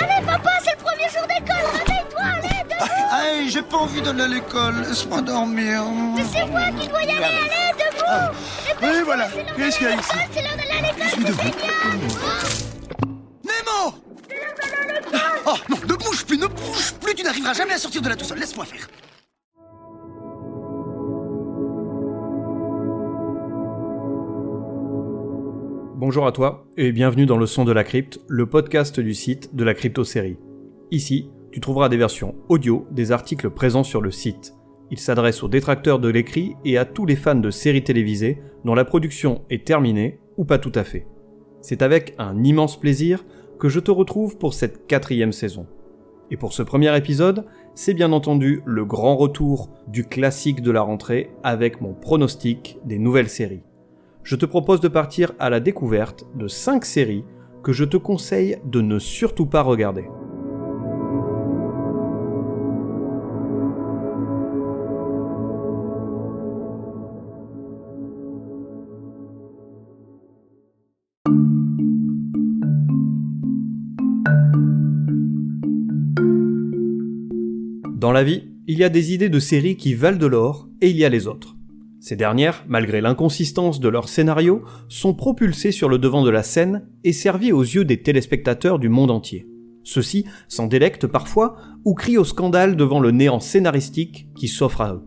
Allez papa, c'est le premier jour d'école, réveille-toi, allez, debout. J'ai pas envie d'aller à l'école, laisse-moi dormir. C'est moi qui dois y aller, allez, debout. Oui, voilà, qu'est-ce qu'il y a ici? C'est l'heure d'aller à l'école, c'est génial. Nemo! Oh non, ne bouge plus, tu n'arriveras jamais à sortir de là tout seul, laisse-moi faire. Bonjour à toi, et bienvenue dans le Son de la Crypte, le podcast du site de la crypto-série. Ici, tu trouveras des versions audio des articles présents sur le site. Il s'adresse aux détracteurs de l'écrit et à tous les fans de séries télévisées dont la production est terminée ou pas tout à fait. C'est avec un immense plaisir que je te retrouve pour cette 4e saison. Et pour ce premier épisode, c'est bien entendu le grand retour du classique de la rentrée avec mon pronostic des nouvelles séries. Je te propose de partir à la découverte de 5 séries que je te conseille de ne surtout pas regarder. Dans la vie, il y a des idées de séries qui valent de l'or et il y a les autres. Ces dernières, malgré l'inconsistance de leur scénario, sont propulsées sur le devant de la scène et servies aux yeux des téléspectateurs du monde entier. Ceux-ci s'en délectent parfois ou crient au scandale devant le néant scénaristique qui s'offre à eux.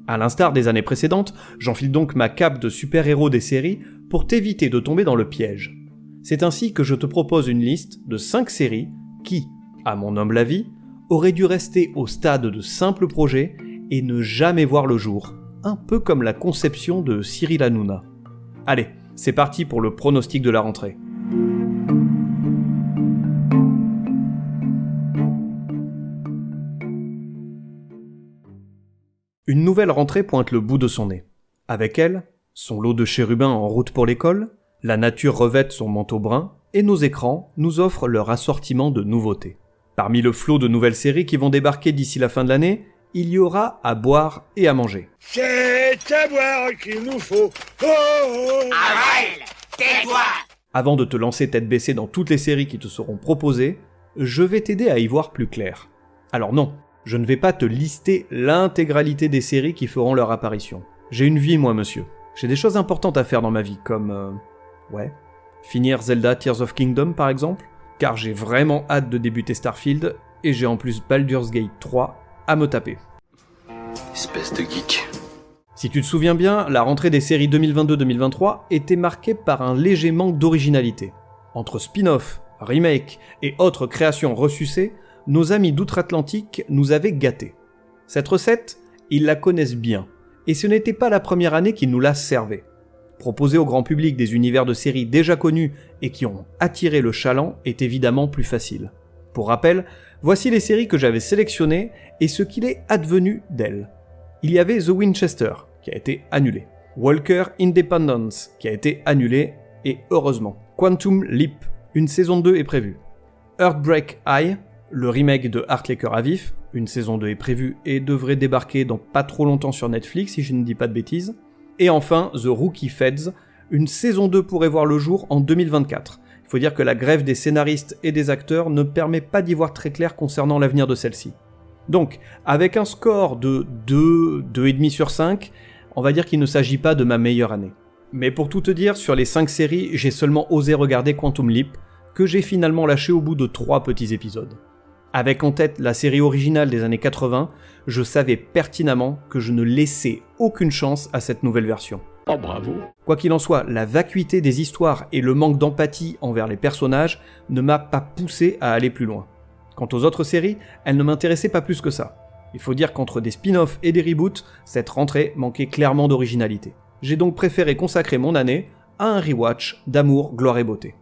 À l'instar des années précédentes, j'enfile donc ma cape de super-héros des séries pour t'éviter de tomber dans le piège. C'est ainsi que je te propose une liste de 5 séries qui, à mon humble avis, auraient dû rester au stade de simples projets et ne jamais voir le jour. Un peu comme la conception de Cyril Hanouna. Allez, c'est parti pour le pronostic de la rentrée. Une nouvelle rentrée pointe le bout de son nez. Avec elle, son lot de chérubins en route pour l'école, la nature revête son manteau brun, et nos écrans nous offrent leur assortiment de nouveautés. Parmi le flot de nouvelles séries qui vont débarquer d'ici la fin de l'année, il y aura à boire et à manger. C'est à boire qu'il nous faut. Avril, tais-toi! Avant de te lancer tête baissée dans toutes les séries qui te seront proposées, je vais t'aider à y voir plus clair. Alors non, je ne vais pas te lister l'intégralité des séries qui feront leur apparition. J'ai une vie, moi, monsieur. J'ai des choses importantes à faire dans ma vie, comme... finir Zelda Tears of Kingdom, par exemple, car j'ai vraiment hâte de débuter Starfield, et j'ai en plus Baldur's Gate 3 à me taper. Espèce de geek. Si tu te souviens bien, la rentrée des séries 2022-2023 était marquée par un léger manque d'originalité. Entre spin-off, remake et autres créations ressucées, nos amis d'outre-Atlantique nous avaient gâtés. Cette recette, ils la connaissent bien, et ce n'était pas la première année qu'ils nous la servaient. Proposer au grand public des univers de séries déjà connus et qui ont attiré le chaland est évidemment plus facile. Pour rappel, voici les séries que j'avais sélectionnées et ce qu'il est advenu d'elles. Il y avait The Winchester, qui a été annulé. Walker Independence, qui a été annulé, et heureusement. Quantum Leap, une saison 2 est prévue. Earthbreak High, le remake de Heart Laker Avif, une saison 2 est prévue et devrait débarquer dans pas trop longtemps sur Netflix, si je ne dis pas de bêtises. Et enfin, The Rookie Feds, une saison 2 pourrait voir le jour en 2024. Il faut dire que la grève des scénaristes et des acteurs ne permet pas d'y voir très clair concernant l'avenir de celle-ci. Donc, avec un score de 2,5 sur 5, on va dire qu'il ne s'agit pas de ma meilleure année. Mais pour tout te dire, sur les 5 séries, j'ai seulement osé regarder Quantum Leap, que j'ai finalement lâché au bout de 3 petits épisodes. Avec en tête la série originale des années 80, je savais pertinemment que je ne laissais aucune chance à cette nouvelle version. Oh bravo. Quoi qu'il en soit, la vacuité des histoires et le manque d'empathie envers les personnages ne m'a pas poussé à aller plus loin. Quant aux autres séries, elles ne m'intéressaient pas plus que ça. Il faut dire qu'entre des spin-offs et des reboots, cette rentrée manquait clairement d'originalité. J'ai donc préféré consacrer mon année à un rewatch d'Amour, Gloire et Beauté.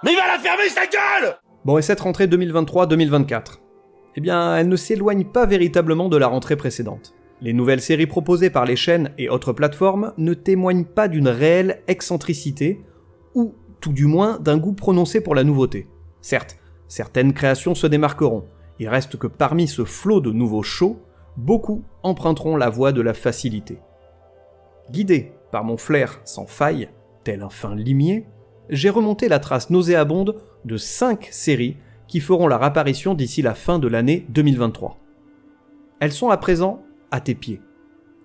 Mais il va la fermer sa gueule! Bon, et cette rentrée 2023-2024 ? Eh bien, elle ne s'éloigne pas véritablement de la rentrée précédente. Les nouvelles séries proposées par les chaînes et autres plateformes ne témoignent pas d'une réelle excentricité, ou tout du moins d'un goût prononcé pour la nouveauté. Certes, certaines créations se démarqueront, il reste que parmi ce flot de nouveaux shows, beaucoup emprunteront la voie de la facilité. Guidé par mon flair sans faille, tel un fin limier, j'ai remonté la trace nauséabonde de 5 séries qui feront leur apparition d'ici la fin de l'année 2023. Elles sont à présent à tes pieds,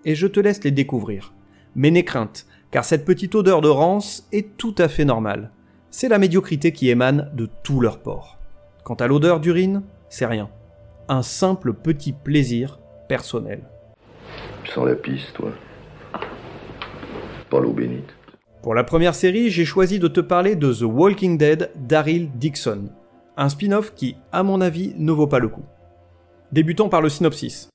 et je te laisse les découvrir. Mais n'aie crainte, car cette petite odeur de rance est tout à fait normale. C'est la médiocrité qui émane de tous leurs pores. Quant à l'odeur d'urine, c'est rien. Un simple petit plaisir personnel. Tu sens la pisse, toi. Pas l'eau bénite. Pour la première série, j'ai choisi de te parler de The Walking Dead Daryl Dixon, un spin-off qui, à mon avis, ne vaut pas le coup. Débutons par le synopsis.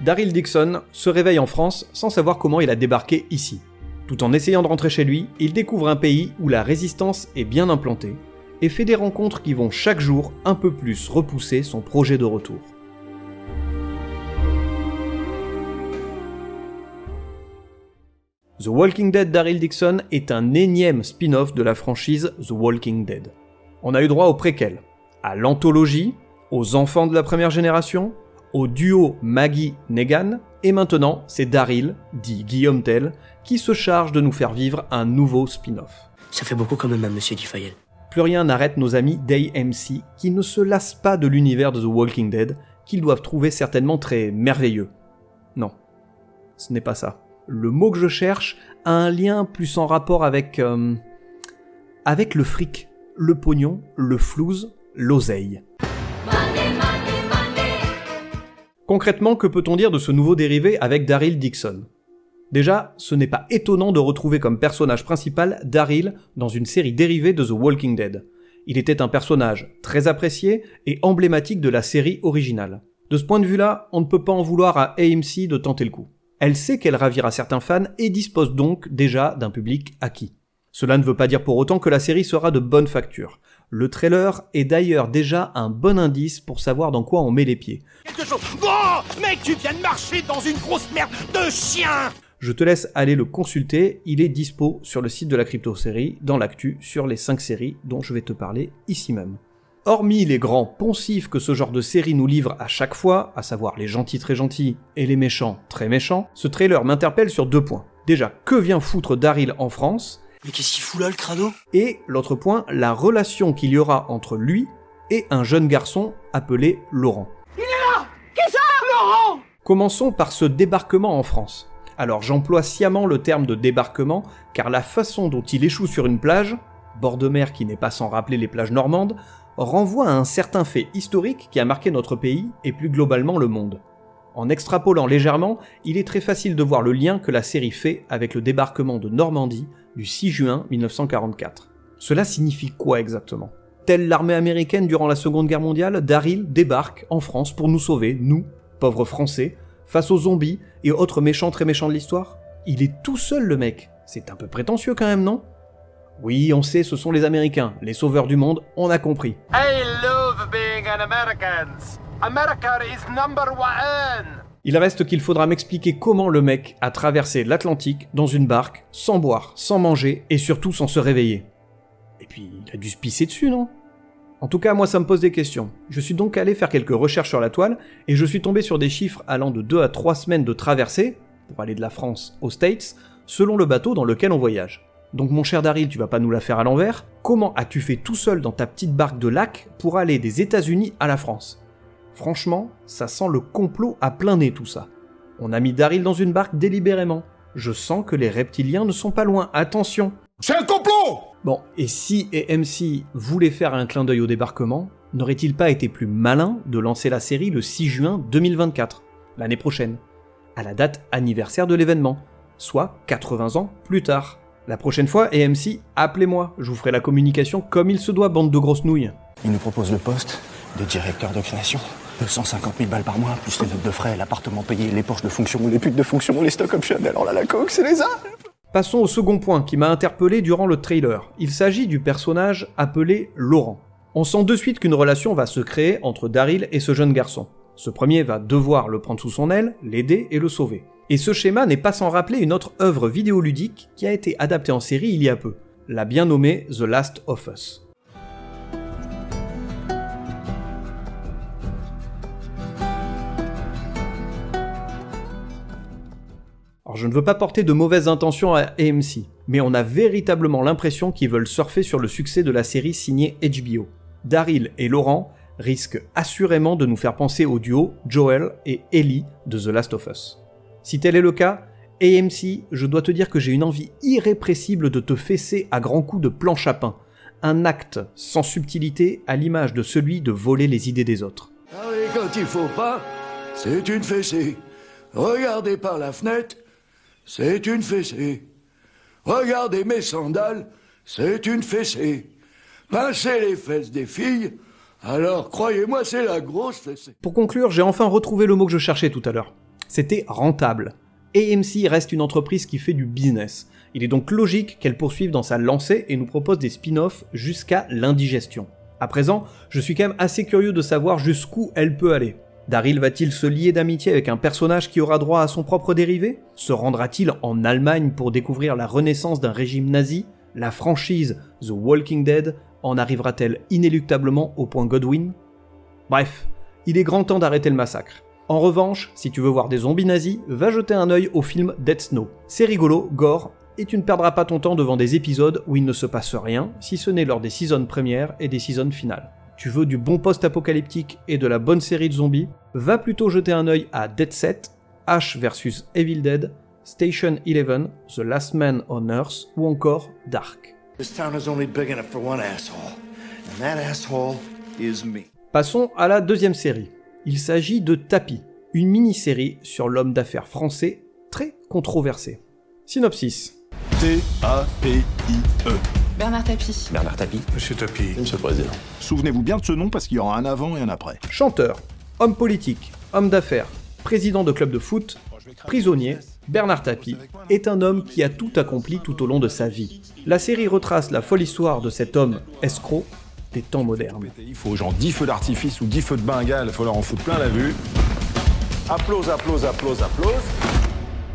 Daryl Dixon se réveille en France sans savoir comment il a débarqué ici. Tout en essayant de rentrer chez lui, il découvre un pays où la résistance est bien implantée et fait des rencontres qui vont chaque jour un peu plus repousser son projet de retour. The Walking Dead Daryl Dixon est un énième spin-off de la franchise The Walking Dead. On a eu droit au préquel, à l'anthologie, aux enfants de la première génération, au duo Maggie-Negan, et maintenant c'est Daryl, dit Guillaume Tell, qui se charge de nous faire vivre un nouveau spin-off. Ça fait beaucoup quand même à Monsieur Dufayel. Plus rien n'arrête nos amis d'AMC qui ne se lassent pas de l'univers de The Walking Dead, qu'ils doivent trouver certainement très merveilleux. Non, ce n'est pas ça. Le mot que je cherche a un lien plus en rapport avec le fric, le pognon, le flouze, l'oseille. Concrètement, que peut-on dire de ce nouveau dérivé avec Daryl Dixon ? Déjà, ce n'est pas étonnant de retrouver comme personnage principal Daryl dans une série dérivée de The Walking Dead. Il était un personnage très apprécié et emblématique de la série originale. De ce point de vue-là, on ne peut pas en vouloir à AMC de tenter le coup. Elle sait qu'elle ravira certains fans et dispose donc déjà d'un public acquis. Cela ne veut pas dire pour autant que la série sera de bonne facture. Le trailer est d'ailleurs déjà un bon indice pour savoir dans quoi on met les pieds. Quelque chose. Oh, mec, tu viens de marcher dans une grosse merde de chien. Je te laisse aller le consulter, il est dispo sur le site de la Crypto-série, dans l'actu, sur les 5 séries dont je vais te parler ici même. Hormis les grands poncifs que ce genre de série nous livre à chaque fois, à savoir les gentils très gentils et les méchants très méchants, ce trailer m'interpelle sur 2 points. Déjà, que vient foutre Daryl en France ? Mais qu'est-ce qu'il fout là, le crado ? Et l'autre point, la relation qu'il y aura entre lui et un jeune garçon appelé Laurent. Il est là! Qui ça? Laurent! Commençons par ce débarquement en France. Alors j'emploie sciemment le terme de débarquement, car la façon dont il échoue sur une plage, bord de mer qui n'est pas sans rappeler les plages normandes, renvoie à un certain fait historique qui a marqué notre pays et plus globalement le monde. En extrapolant légèrement, il est très facile de voir le lien que la série fait avec le débarquement de Normandie du 6 juin 1944. Cela signifie quoi exactement ? Telle l'armée américaine durant la Seconde Guerre mondiale, Daryl débarque en France pour nous sauver, nous, pauvres Français, face aux zombies et autres méchants très méchants de l'histoire ? Il est tout seul le mec, c'est un peu prétentieux quand même, non ? Oui, on sait, ce sont les Américains, les sauveurs du monde, on a compris. I love being an American. America is number one. Il reste qu'il faudra m'expliquer comment le mec a traversé l'Atlantique dans une barque, sans boire, sans manger et surtout sans se réveiller. Et puis, il a dû se pisser dessus, non ? En tout cas, moi ça me pose des questions. Je suis donc allé faire quelques recherches sur la toile, et je suis tombé sur des chiffres allant de 2 à 3 semaines de traversée, pour aller de la France aux States, selon le bateau dans lequel on voyage. Donc mon cher Daryl, tu vas pas nous la faire à l'envers. Comment as-tu fait tout seul dans ta petite barque de lac pour aller des États-Unis à la France ? Franchement, ça sent le complot à plein nez tout ça. On a mis Daryl dans une barque délibérément. Je sens que les reptiliens ne sont pas loin, attention. C'est un complot! Bon, et si AMC voulait faire un clin d'œil au débarquement, n'aurait-il pas été plus malin de lancer la série le 6 juin 2024, l'année prochaine, à la date anniversaire de l'événement, soit 80 ans plus tard ? La prochaine fois, AMC, appelez-moi, je vous ferai la communication comme il se doit, bande de grosses nouilles. Il nous propose le poste de directeur de création. 250 000 balles par mois, plus les notes de frais, l'appartement payé, les Porsche de fonction, les putes de fonction, les stock options, alors là, la coke, c'est les arts. Passons au second point qui m'a interpellé durant le trailer. Il s'agit du personnage appelé Laurent. On sent de suite qu'une relation va se créer entre Daryl et ce jeune garçon. Ce premier va devoir le prendre sous son aile, l'aider et le sauver. Et ce schéma n'est pas sans rappeler une autre œuvre vidéoludique qui a été adaptée en série il y a peu, la bien nommée The Last of Us. Alors je ne veux pas porter de mauvaises intentions à AMC, mais on a véritablement l'impression qu'ils veulent surfer sur le succès de la série signée HBO. Daryl et Laurent risquent assurément de nous faire penser au duo Joel et Ellie de The Last of Us. Si tel est le cas, AMC, je dois te dire que j'ai une envie irrépressible de te fesser à grands coups de planche à pain, un acte sans subtilité à l'image de celui de voler les idées des autres. Ah oui, quand il faut pas, c'est une fessée. Regardez par la fenêtre, c'est une fessée. Regardez mes sandales, c'est une fessée. Pincez les fesses des filles, alors croyez-moi, c'est la grosse fessée. Pour conclure, j'ai enfin retrouvé le mot que je cherchais tout à l'heure. C'était rentable. AMC reste une entreprise qui fait du business. Il est donc logique qu'elle poursuive dans sa lancée et nous propose des spin-offs jusqu'à l'indigestion. À présent, je suis quand même assez curieux de savoir jusqu'où elle peut aller. Daryl va-t-il se lier d'amitié avec un personnage qui aura droit à son propre dérivé ? Se rendra-t-il en Allemagne pour découvrir la renaissance d'un régime nazi ? La franchise The Walking Dead en arrivera-t-elle inéluctablement au point Godwin ? Bref, il est grand temps d'arrêter le massacre. En revanche, si tu veux voir des zombies nazis, va jeter un œil au film Dead Snow. C'est rigolo, gore, et tu ne perdras pas ton temps devant des épisodes où il ne se passe rien, si ce n'est lors des saisons premières et des saisons finales. Tu veux du bon post-apocalyptique et de la bonne série de zombies, va plutôt jeter un œil à Dead Set, Ash vs Evil Dead, Station 11, The Last Man on Earth ou encore Dark. This town is only big enough for one asshole, and that asshole is me. Passons à la deuxième série. Il s'agit de Tapie, une mini-série sur l'homme d'affaires français très controversé. Synopsis. T-A-P-I-E. Bernard Tapie. Bernard Tapie. Monsieur Tapie. Monsieur le Président. Souvenez-vous bien de ce nom parce qu'il y aura un avant et un après. Chanteur, homme politique, homme d'affaires, président de club de foot, prisonnier, Bernard Tapie est un homme qui a tout accompli tout au long de sa vie. La série retrace la folle histoire de cet homme escroc des temps modernes. Il faut genre 10 feux d'artifice ou 10 feux de Bengale, il faut leur en foutre plein la vue. Applause, applause, applause, applause.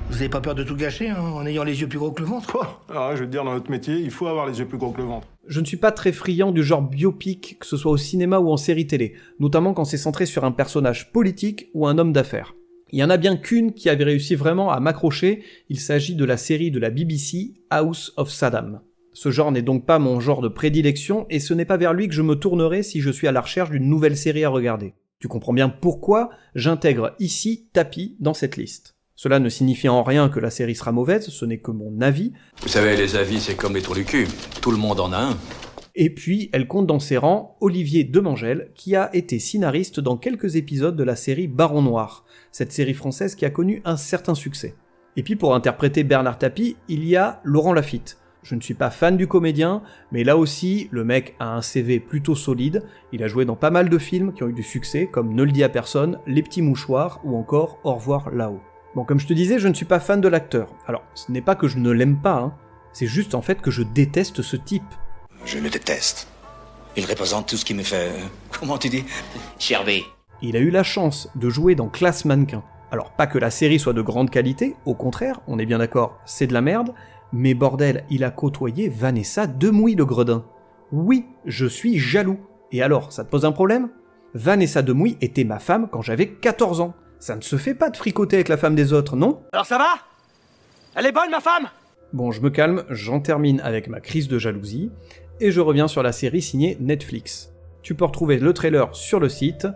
Vous avez pas peur de tout gâcher, hein, en ayant les yeux plus gros que le ventre? Quoi? Alors, je veux te dire, dans notre métier, il faut avoir les yeux plus gros que le ventre. Je ne suis pas très friand du genre biopic, que ce soit au cinéma ou en série télé, notamment quand c'est centré sur un personnage politique ou un homme d'affaires. Il y en a bien qu'une qui avait réussi vraiment à m'accrocher, il s'agit de la série de la BBC House of Saddam. Ce genre n'est donc pas mon genre de prédilection, et ce n'est pas vers lui que je me tournerai si je suis à la recherche d'une nouvelle série à regarder. Tu comprends bien pourquoi j'intègre ici Tapie dans cette liste. Cela ne signifie en rien que la série sera mauvaise, ce n'est que mon avis. Vous savez, les avis, c'est comme les trous du cul. Tout le monde en a un. Et puis, elle compte dans ses rangs Olivier Demangel, qui a été scénariste dans quelques épisodes de la série Baron Noir, cette série française qui a connu un certain succès. Et puis, pour interpréter Bernard Tapie, il y a Laurent Lafitte. Je ne suis pas fan du comédien, mais là aussi, le mec a un CV plutôt solide, il a joué dans pas mal de films qui ont eu du succès, comme Ne le dis à personne, Les petits mouchoirs, ou encore Au revoir là-haut. Bon, comme je te disais, je ne suis pas fan de l'acteur. Alors, ce n'est pas que je ne l'aime pas, hein. C'est juste en fait que je déteste ce type. Je le déteste. Il représente tout ce qui me fait... Comment tu dis? Gerber. Il a eu la chance de jouer dans Classe Mannequin. Alors, pas que la série soit de grande qualité, au contraire, on est bien d'accord, c'est de la merde, mais bordel, il a côtoyé Vanessa Demouy le Gredin. Oui, je suis jaloux. Et alors, ça te pose un problème? Vanessa Demouy était ma femme quand j'avais 14 ans. Ça ne se fait pas de fricoter avec la femme des autres, non? Alors ça va? Elle est bonne, ma femme? Bon, je me calme, j'en termine avec ma crise de jalousie, et je reviens sur la série signée Netflix. Tu peux retrouver le trailer sur le site,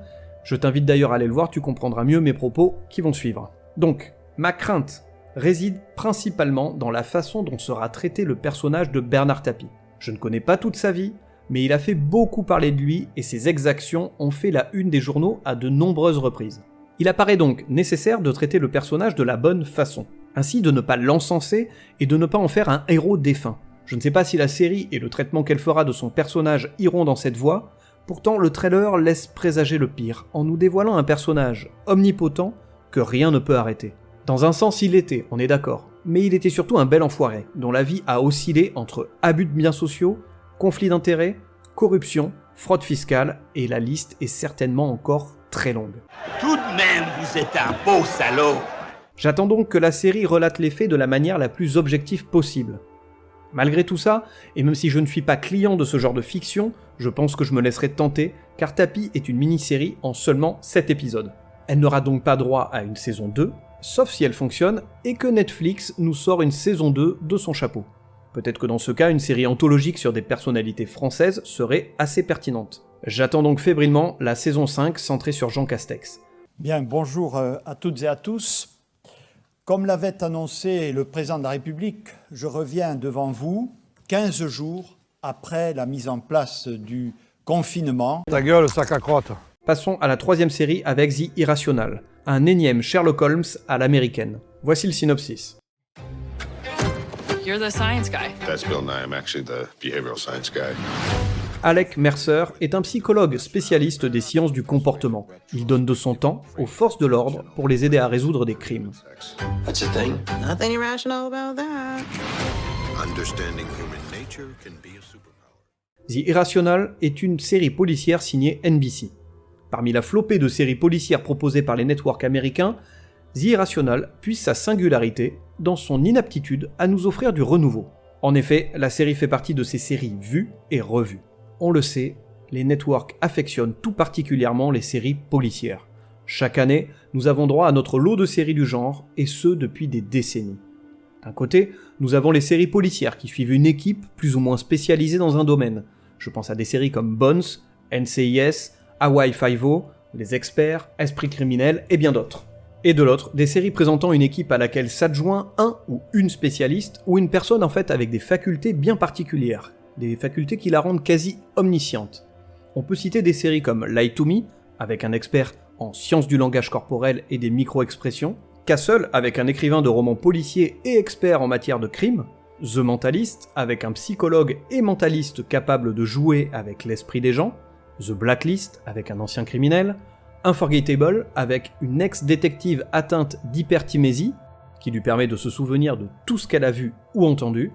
je t'invite d'ailleurs à aller le voir, tu comprendras mieux mes propos qui vont suivre. Donc, ma crainte réside principalement dans la façon dont sera traité le personnage de Bernard Tapie. Je ne connais pas toute sa vie, mais il a fait beaucoup parler de lui, et ses exactions ont fait la une des journaux à de nombreuses reprises. Il apparaît donc nécessaire de traiter le personnage de la bonne façon, ainsi de ne pas l'encenser et de ne pas en faire un héros défunt. Je ne sais pas si la série et le traitement qu'elle fera de son personnage iront dans cette voie, pourtant le trailer laisse présager le pire, en nous dévoilant un personnage omnipotent que rien ne peut arrêter. Dans un sens il l'était, on est d'accord, mais il était surtout un bel enfoiré, dont la vie a oscillé entre abus de biens sociaux, conflits d'intérêts, corruption fraude fiscale, et la liste est certainement encore très longue. Tout de même, vous êtes un beau salaud. J'attends donc que la série relate les faits de la manière la plus objective possible. Malgré tout ça, et même si je ne suis pas client de ce genre de fiction, je pense que je me laisserai tenter, car Tapi est une mini-série en seulement 7 épisodes. Elle n'aura donc pas droit à une saison 2, sauf si elle fonctionne, et que Netflix nous sort une saison 2 de son chapeau. Peut-être que dans ce cas, une série anthologique sur des personnalités françaises serait assez pertinente. J'attends donc fébrilement la saison 5 centrée sur Jean Castex. Bien, bonjour à toutes et à tous. Comme l'avait annoncé le président de la République, je reviens devant vous 15 jours après la mise en place du confinement. Ta gueule, sac à crotte. Passons à la 3e série avec The Irrational, un énième Sherlock Holmes à l'américaine. Voici le synopsis. You're the science guy. That's Bill Nye. I'm actually the behavioral science guy. Alec Mercer est un psychologue spécialiste des sciences du comportement. Il donne de son temps aux forces de l'ordre pour les aider à résoudre des crimes. That's a thing. Nothing irrational about that. Understanding human nature can be a superpower. The Irrational est une série policière signée NBC. Parmi la flopée de séries policières proposées par les networks américains, The Irrational puise sa singularité dans son inaptitude à nous offrir du renouveau. En effet, la série fait partie de ces séries vues et revues. On le sait, les networks affectionnent tout particulièrement les séries policières. Chaque année, nous avons droit à notre lot de séries du genre, et ce depuis des décennies. D'un côté, nous avons les séries policières qui suivent une équipe plus ou moins spécialisée dans un domaine. Je pense à des séries comme Bones, NCIS, Hawaii Five-O, Les Experts, Esprit criminel et bien d'autres. Et de l'autre, des séries présentant une équipe à laquelle s'adjoint un ou une spécialiste, ou une personne en fait avec des facultés bien particulières. Des facultés qui la rendent quasi omnisciente. On peut citer des séries comme Lie to Me, avec un expert en sciences du langage corporel et des micro-expressions, Castle, avec un écrivain de romans policiers et expert en matière de crime, The Mentalist, avec un psychologue et mentaliste capable de jouer avec l'esprit des gens, The Blacklist, avec un ancien criminel, Unforgettable, avec une ex-détective atteinte d'hyperthymésie, qui lui permet de se souvenir de tout ce qu'elle a vu ou entendu,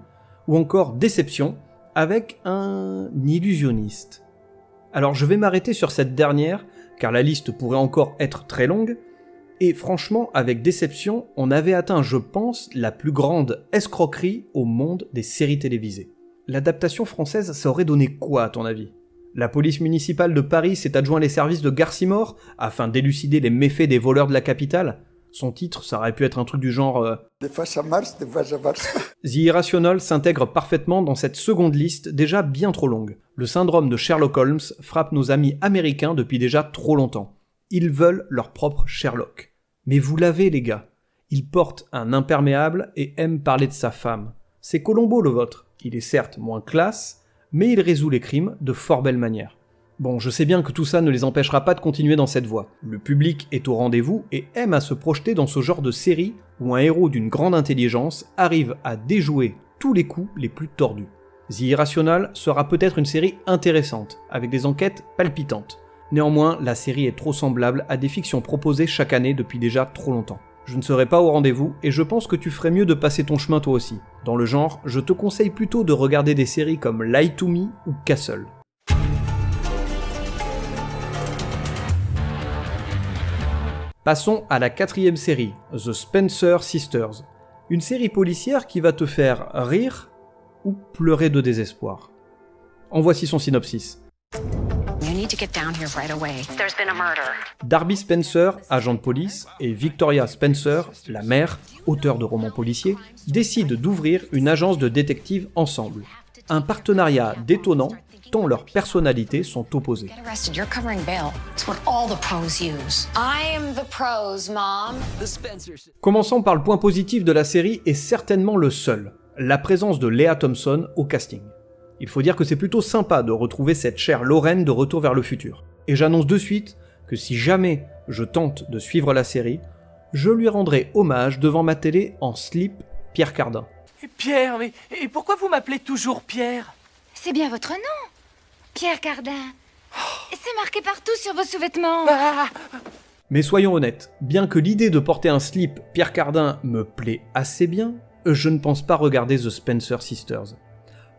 ou encore Déception, avec un illusionniste. Alors je vais m'arrêter sur cette dernière, car la liste pourrait encore être très longue, et franchement, avec Déception, on avait atteint, je pense, la plus grande escroquerie au monde des séries télévisées. L'adaptation française, ça aurait donné quoi à ton avis ? La police municipale de Paris s'est adjoint les services de Garcimore, afin d'élucider les méfaits des voleurs de la capitale. Son titre, ça aurait pu être un truc du genre Des fois ça marche, des fois ça marche pas. The Irrational s'intègre parfaitement dans cette seconde liste déjà bien trop longue. Le syndrome de Sherlock Holmes frappe nos amis américains depuis déjà trop longtemps. Ils veulent leur propre Sherlock. Mais vous l'avez les gars. Il porte un imperméable et aime parler de sa femme. C'est Colombo le vôtre. Il est certes moins classe, mais il résout les crimes de fort belle manière. Bon, je sais bien que tout ça ne les empêchera pas de continuer dans cette voie. Le public est au rendez-vous et aime à se projeter dans ce genre de série où un héros d'une grande intelligence arrive à déjouer tous les coups les plus tordus. The Irrational sera peut-être une série intéressante, avec des enquêtes palpitantes. Néanmoins, la série est trop semblable à des fictions proposées chaque année depuis déjà trop longtemps. Je ne serai pas au rendez-vous et je pense que tu ferais mieux de passer ton chemin toi aussi. Dans le genre, je te conseille plutôt de regarder des séries comme Lie to Me ou Castle. Passons à la 4e série, The Spencer Sisters. Une série policière qui va te faire rire ou pleurer de désespoir. En voici son synopsis. You need to get down here right away. There's been a murder. Darby Spencer, agent de police, et Victoria Spencer, la mère, auteure de romans policiers, décident d'ouvrir une agence de détectives ensemble. Un partenariat détonnant tant leurs personnalités sont opposées. Get arrested, you're covering bail. It's what all the pros use. I am the pros, Mom. Commençons par le point positif de la série et certainement le seul, la présence de Lea Thompson au casting. Il faut dire que c'est plutôt sympa de retrouver cette chère Lorraine de Retour vers le futur. Et j'annonce de suite que si jamais je tente de suivre la série, je lui rendrai hommage devant ma télé en slip Pierre Cardin. Pierre, mais et pourquoi vous m'appelez toujours Pierre ? C'est bien votre nom, Pierre Cardin. C'est marqué partout sur vos sous-vêtements. Mais soyons honnêtes, bien que l'idée de porter un slip Pierre Cardin me plaît assez bien, je ne pense pas regarder The Spencer Sisters.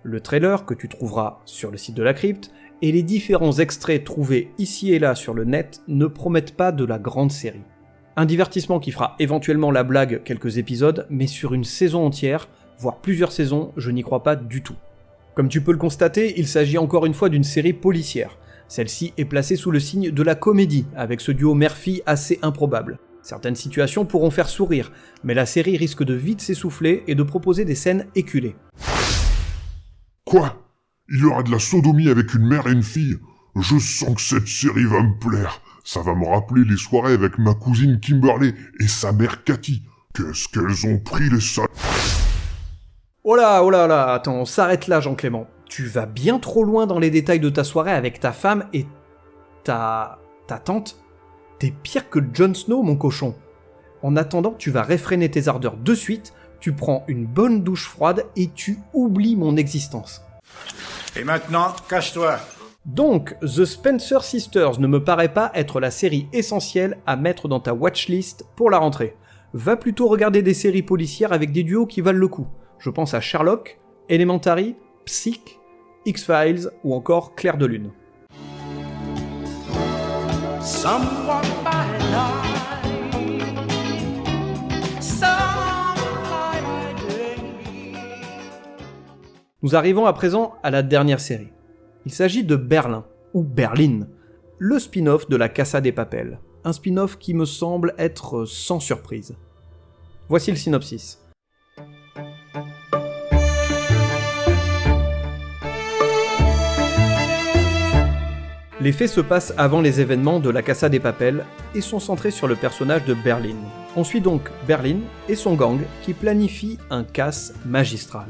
Le trailer, que tu trouveras sur le site de la crypte, et les différents extraits trouvés ici et là sur le net ne promettent pas de la grande série. Un divertissement qui fera éventuellement la blague quelques épisodes, mais sur une saison entière, voire plusieurs saisons, je n'y crois pas du tout. Comme tu peux le constater, il s'agit encore une fois d'une série policière. Celle-ci est placée sous le signe de la comédie, avec ce duo mère-fille assez improbable. Certaines situations pourront faire sourire, mais la série risque de vite s'essouffler et de proposer des scènes éculées. Quoi ? Il y aura de la sodomie avec une mère et une fille ? Je sens que cette série va me plaire. Ça va me rappeler les soirées avec ma cousine Kimberly et sa mère Cathy. Qu'est-ce qu'elles ont pris les salles ? Oh là, attends, on s'arrête là, Jean-Clément. Tu vas bien trop loin dans les détails de ta soirée avec ta femme et ta tante. T'es pire que Jon Snow, mon cochon. En attendant, tu vas réfréner tes ardeurs de suite, tu prends une bonne douche froide et tu oublies mon existence. Et maintenant, cache-toi. Donc, The Spencer Sisters ne me paraît pas être la série essentielle à mettre dans ta watchlist pour la rentrée. Va plutôt regarder des séries policières avec des duos qui valent le coup. Je pense à Sherlock, Elementary, Psych, X-Files ou encore Clair de Lune. Nous arrivons à présent à la dernière série. Il s'agit de Berlin, ou Berlin, le spin-off de la Casa de Papel. Un spin-off qui me semble être sans surprise. Voici le synopsis. Les faits se passent avant les événements de la Casa de Papel et sont centrés sur le personnage de Berlin. On suit donc Berlin et son gang qui planifient un casse magistral.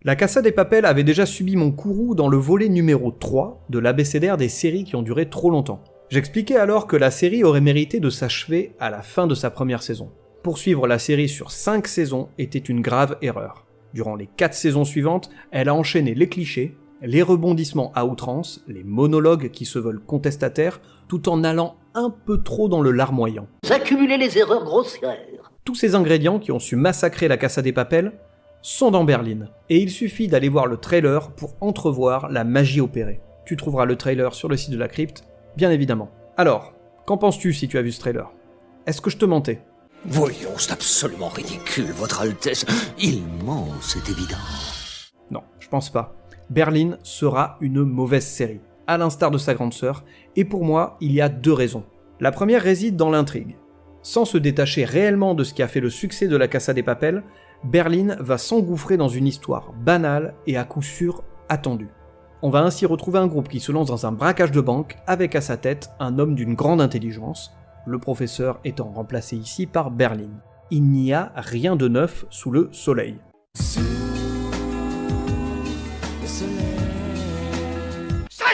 La Casa de Papel avait déjà subi mon courroux dans le volet numéro 3 de l'abécédaire des séries qui ont duré trop longtemps. J'expliquais alors que la série aurait mérité de s'achever à la fin de sa première saison. Poursuivre la série sur 5 saisons était une grave erreur. Durant les 4 saisons suivantes, elle a enchaîné les clichés, les rebondissements à outrance, les monologues qui se veulent contestataires, tout en allant un peu trop dans le larmoyant. Accumuler les erreurs grossières. Tous ces ingrédients qui ont su massacrer la Casa de Papel sont dans Berlin, et il suffit d'aller voir le trailer pour entrevoir la magie opérée. Tu trouveras le trailer sur le site de la crypte, bien évidemment. Alors, qu'en penses-tu si tu as vu ce trailer ? Est-ce que je te mentais ? Voyons, c'est absolument ridicule, votre Altesse. Il ment, c'est évident. Non, je pense pas. Berlin sera une mauvaise série, à l'instar de sa grande sœur, et pour moi, il y a 2 raisons. La première réside dans l'intrigue. Sans se détacher réellement de ce qui a fait le succès de la Casa de Papel, Berlin va s'engouffrer dans une histoire banale et à coup sûr attendue. On va ainsi retrouver un groupe qui se lance dans un braquage de banque avec à sa tête un homme d'une grande intelligence, le professeur étant remplacé ici par Berlin. Il n'y a rien de neuf sous le soleil. Ça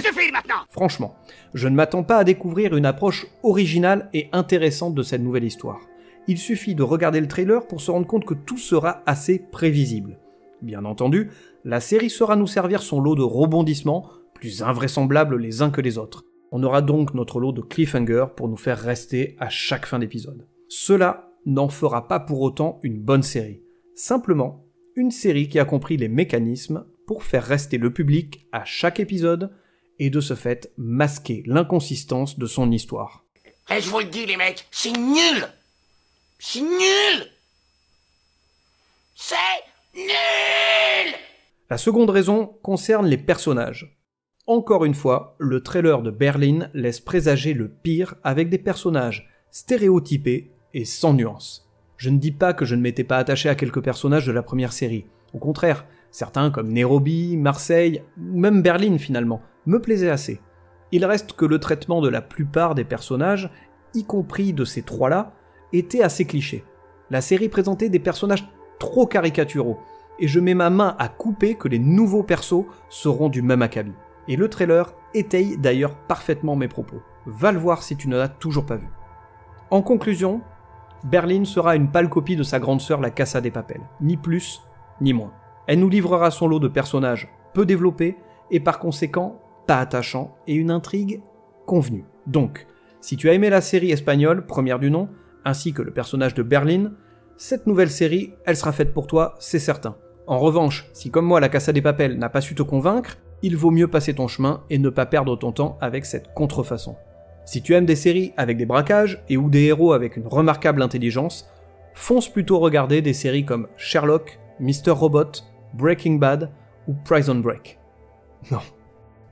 suffit maintenant! Franchement, je ne m'attends pas à découvrir une approche originale et intéressante de cette nouvelle histoire. Il suffit de regarder le trailer pour se rendre compte que tout sera assez prévisible. Bien entendu, la série saura nous servir son lot de rebondissements, plus invraisemblables les uns que les autres. On aura donc notre lot de cliffhanger pour nous faire rester à chaque fin d'épisode. Cela n'en fera pas pour autant une bonne série. Simplement, une série qui a compris les mécanismes pour faire rester le public à chaque épisode et de ce fait masquer l'inconsistance de son histoire. Eh, je vous le dis les mecs, c'est nul! C'est nul! C'est nul! La seconde raison concerne les personnages. Encore une fois, le trailer de Berlin laisse présager le pire avec des personnages stéréotypés et sans nuance. Je ne dis pas que je ne m'étais pas attaché à quelques personnages de la première série. Au contraire, certains comme Nairobi, Marseille, même Berlin finalement, me plaisaient assez. Il reste que le traitement de la plupart des personnages, y compris de ces 3-là, était assez cliché. La série présentait des personnages trop caricaturaux, et je mets ma main à couper que les nouveaux persos seront du même acabit. Et le trailer étaye d'ailleurs parfaitement mes propos. Va le voir si tu ne l'as toujours pas vu. En conclusion, Berlin sera une pâle copie de sa grande sœur la Casa de Papel, ni plus ni moins. Elle nous livrera son lot de personnages peu développés et par conséquent pas attachants et une intrigue convenue. Donc, si tu as aimé la série espagnole, première du nom, ainsi que le personnage de Berlin, cette nouvelle série, elle sera faite pour toi, c'est certain. En revanche, si comme moi la Casa de Papel n'a pas su te convaincre, il vaut mieux passer ton chemin et ne pas perdre ton temps avec cette contrefaçon. Si tu aimes des séries avec des braquages et ou des héros avec une remarquable intelligence, fonce plutôt regarder des séries comme Sherlock, Mr. Robot, Breaking Bad ou Prison Break.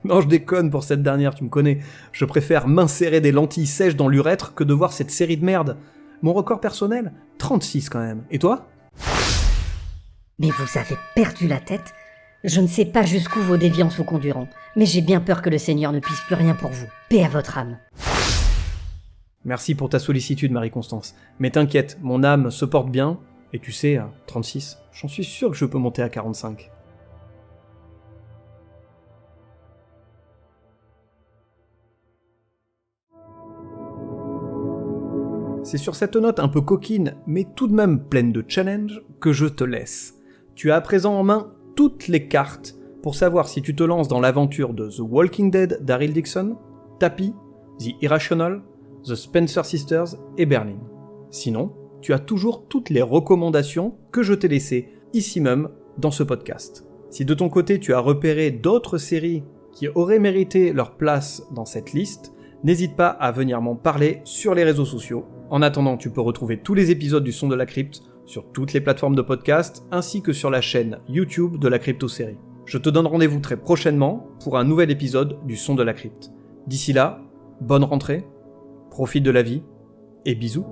Non, je déconne pour cette dernière, tu me connais. Je préfère m'insérer des lentilles sèches dans l'urètre que de voir cette série de merde. Mon record personnel, 36 quand même. Et toi ? Mais vous avez perdu la tête ? Je ne sais pas jusqu'où vos déviances vous conduiront, mais j'ai bien peur que le Seigneur ne puisse plus rien pour vous. Paix à votre âme. Merci pour ta sollicitude, Marie-Constance. Mais t'inquiète, mon âme se porte bien, et tu sais, à 36, j'en suis sûr que je peux monter à 45. C'est sur cette note un peu coquine, mais tout de même pleine de challenge, que je te laisse. Tu as à présent en main toutes les cartes pour savoir si tu te lances dans l'aventure de The Walking Dead d'Daryl Dixon, Tappy, The Irrational, The Spencer Sisters et Berlin. Sinon, tu as toujours toutes les recommandations que je t'ai laissées ici même dans ce podcast. Si de ton côté tu as repéré d'autres séries qui auraient mérité leur place dans cette liste, n'hésite pas à venir m'en parler sur les réseaux sociaux. En attendant, tu peux retrouver tous les épisodes du Son de la Crypte sur toutes les plateformes de podcast, ainsi que sur la chaîne YouTube de la Crypto-série. Je te donne rendez-vous très prochainement pour un nouvel épisode du Son de la Crypte. D'ici là, bonne rentrée, profite de la vie, et bisous.